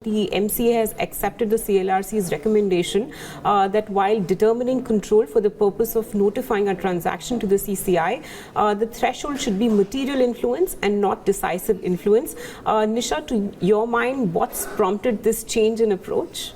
The MCA has accepted the CLRC's recommendation that while determining control for the purpose of notifying a transaction to the CCI, the threshold should be material influence and not decisive influence. Nisha, to your mind, what's prompted this change in approach?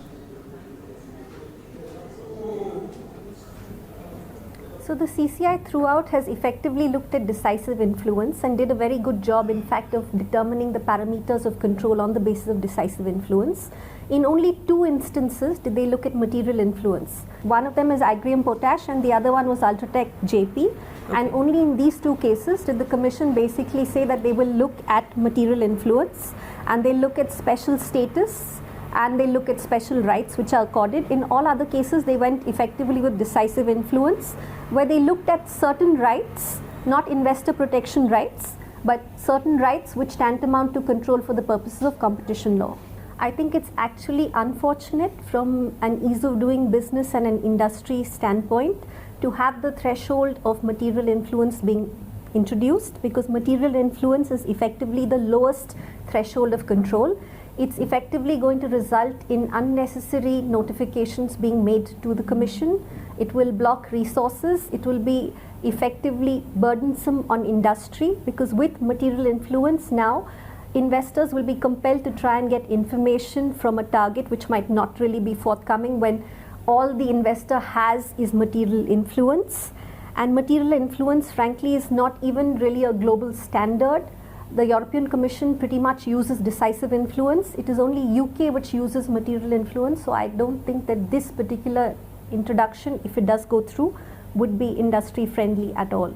So the CCI throughout has effectively looked at decisive influence and did a very good job, in fact, of determining the parameters of control on the basis of decisive influence. In only 2 instances did they look at material influence. One of them is Agrium Potash and the other one was Ultratech JP. Okay. And only in these 2 cases did the Commission basically say that they will look at material influence and they look at special status and they look at special rights which are accorded. In all other cases, they went effectively with decisive influence, where they looked at certain rights, not investor protection rights, but certain rights which tantamount to control for the purposes of competition law. I think it's actually unfortunate from an ease of doing business and an industry standpoint to have the threshold of material influence being introduced, because material influence is effectively the lowest threshold of control. It's effectively going to result in unnecessary notifications being made to the Commission. It will block resources. It will be effectively burdensome on industry, because with material influence now, investors will be compelled to try and get information from a target which might not really be forthcoming when all the investor has is material influence. And material influence, frankly, is not even really a global standard. The European Commission pretty much uses decisive influence. It is only UK which uses material influence. So I don't think that this particular introduction, if it does go through, would be industry friendly at all.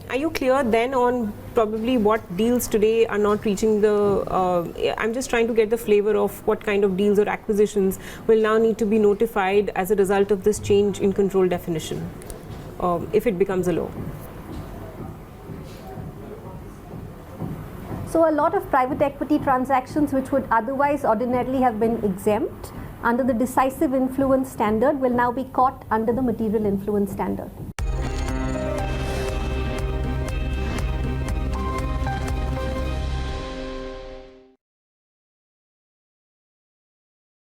Are you clear then on probably what deals today are not reaching the, I'm just trying to get the flavor of what kind of deals or acquisitions will now need to be notified as a result of this change in control definition, if it becomes a law? So a lot of private equity transactions which would otherwise ordinarily have been exempt under the decisive influence standard will now be caught under the material influence standard.